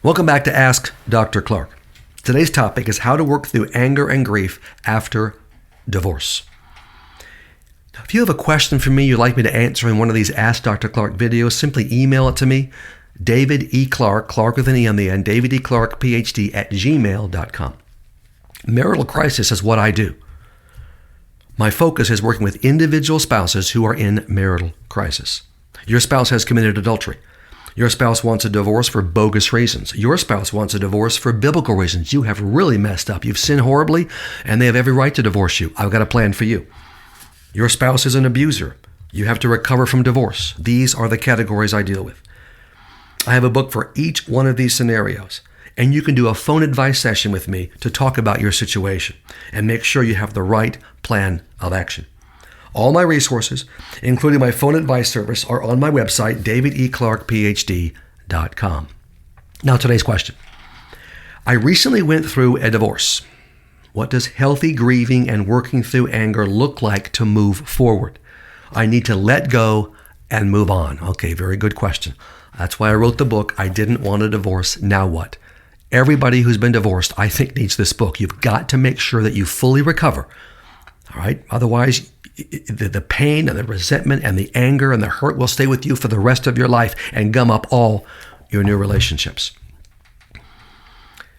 Welcome back to Ask Dr. Clarke. Today's topic is how to work through anger and grief after divorce. Now, if you have a question for me you'd like me to answer in one of these Ask Dr. Clarke videos, simply email it to me, David E. Clarke, Clarke with an E on the end, David E. Clarke, PhD at gmail.com. Marital crisis is what I do. My focus is working with individual spouses who are in marital crisis. Your spouse has committed adultery. Your spouse wants a divorce for bogus reasons. Your spouse wants a divorce for biblical reasons. You have really messed up. You've sinned horribly, and they have every right to divorce you. I've got a plan for you. Your spouse is an abuser. You have to recover from divorce. These are the categories I deal with. I have a book for each one of these scenarios, and you can do a phone advice session with me to talk about your situation and make sure you have the right plan of action. All my resources, including my phone advice service, are on my website, davideclarkephd.com. Now, today's question. I recently went through a divorce. What does healthy grieving and working through anger look like to move forward? I need to let go and move on. Okay, very good question. That's why I wrote the book, I Didn't Want a Divorce, Now What? Everybody who's been divorced, I think, needs this book. You've got to make sure that you fully recover. All right? Otherwise, the pain and the resentment and the anger and the hurt will stay with you for the rest of your life and gum up all your new relationships.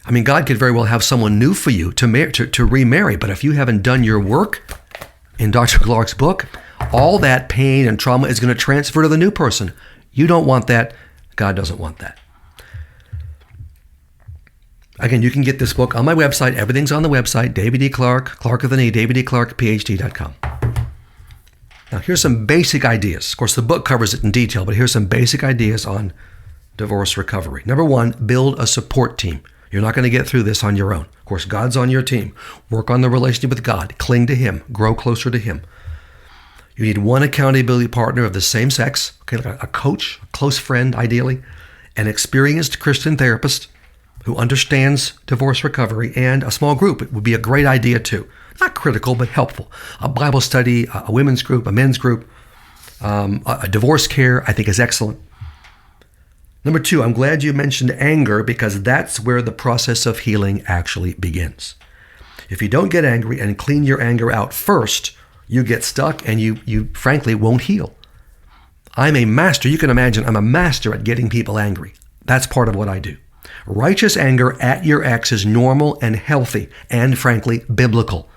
I mean, God could very well have someone new for you to remarry, but if you haven't done your work in Dr. Clarke's book, all that pain and trauma is going to transfer to the new person. You don't want that. God doesn't want that. Again, you can get this book on my website. Everything's on the website, David E. Clarke, Clarke with an E, davideclarkephd.com. Now, here's some basic ideas. Of course, the book covers it in detail, but here's some basic ideas on divorce recovery. Number one, build a support team. You're not going to get through this on your own. Of course, God's on your team. Work on the relationship with God. Cling to Him. Grow closer to Him. You need one accountability partner of the same sex, okay, like a coach, a close friend, ideally, an experienced Christian therapist who understands divorce recovery, and a small group. It would be a great idea too. Not critical, but helpful. A Bible study, a women's group, a men's group, a divorce care, I think is excellent. Number two, I'm glad you mentioned anger because that's where the process of healing actually begins. If you don't get angry and clean your anger out first, you get stuck and you frankly won't heal. I'm a master. You can imagine I'm a master at getting people angry. That's part of what I do. Righteous anger at your ex is normal and healthy and frankly biblical.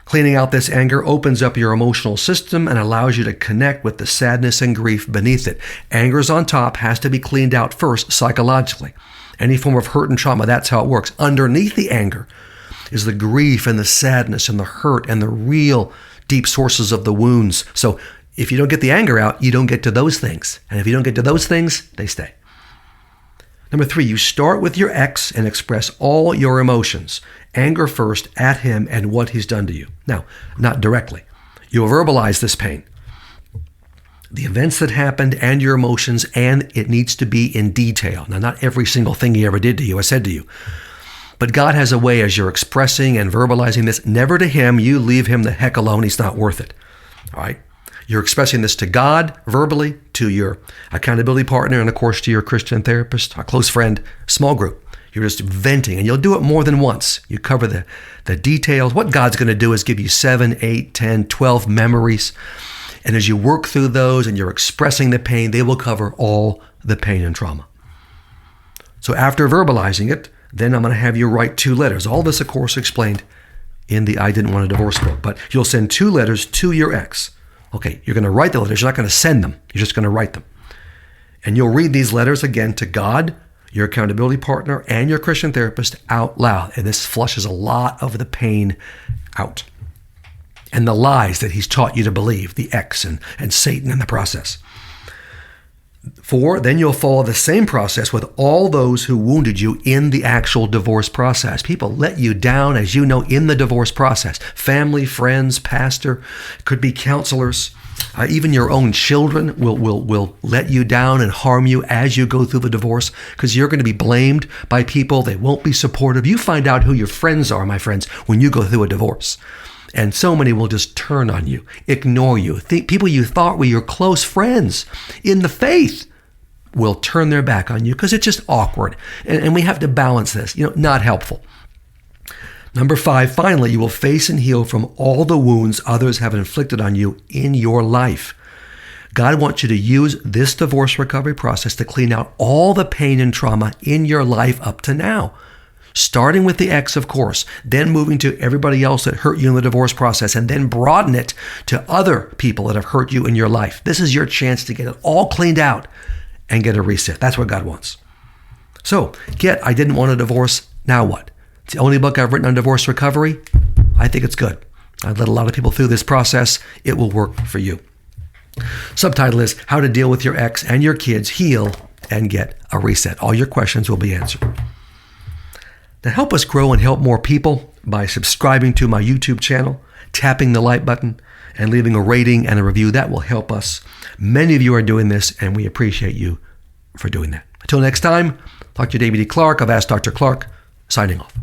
Cleaning out this anger opens up your emotional system and allows you to connect with the sadness and grief beneath it. Anger's on top has to be cleaned out first psychologically. Any form of hurt and trauma, that's how it works. Underneath the anger is the grief and the sadness and the hurt and the real deep sources of the wounds. So if you don't get the anger out, you don't get to those things. And if you don't get to those things, they stay. Number three, you start with your ex and express all your emotions. Anger first at him and what he's done to you. Now, not directly. You'll verbalize this pain. The events that happened and your emotions, and it needs to be in detail. Now, not every single thing he ever did to you or said to you. But God has a way as you're expressing and verbalizing this, never to him, you leave him the heck alone. He's not worth it. All right? You're expressing this to God verbally, to your accountability partner, and of course to your Christian therapist, a close friend, small group. You're just venting, and you'll do it more than once. You cover the details. What God's going to do is give you 7, 8, 10, 12 memories. And as you work through those and you're expressing the pain, they will cover all the pain and trauma. So after verbalizing it, then I'm going to have you write 2 letters. All this, of course, explained in the I Didn't Want a Divorce book. But you'll send 2 letters to your ex. Okay, you're going to write the letters. You're not going to send them. You're just going to write them. And you'll read these letters again to God, your accountability partner, and your Christian therapist out loud. And this flushes a lot of the pain out. And the lies that he's taught you to believe, the ex and Satan in the process. 4, then you'll follow the same process with all those who wounded you in the actual divorce process. People let you down, as you know, in the divorce process. Family, friends, pastor, could be counselors. Even your own children will let you down and harm you as you go through the divorce because you're going to be blamed by people. They won't be supportive. You find out who your friends are, my friends, when you go through a divorce. And so many will just turn on you, ignore you. People you thought were your close friends in the faith will turn their back on you because it's just awkward. And we have to balance this, not helpful. Number 5, finally, you will face and heal from all the wounds others have inflicted on you in your life. God wants you to use this divorce recovery process to clean out all the pain and trauma in your life up to now. Starting with the ex, of course, then moving to everybody else that hurt you in the divorce process, and then broaden it to other people that have hurt you in your life. This is your chance to get it all cleaned out and get a reset. That's what God wants. So, I didn't want a divorce. Now what? It's the only book I've written on divorce recovery. I think it's good. I've led a lot of people through this process. It will work for you. Subtitle is How to Deal with Your Ex and Your Kids, Heal, and Get a Reset. All your questions will be answered. Now help us grow and help more people by subscribing to my YouTube channel, tapping the like button, and leaving a rating and a review. That will help us. Many of you are doing this, and we appreciate you for doing that. Until next time, Dr. David E. Clarke of Ask Dr. Clarke, signing off.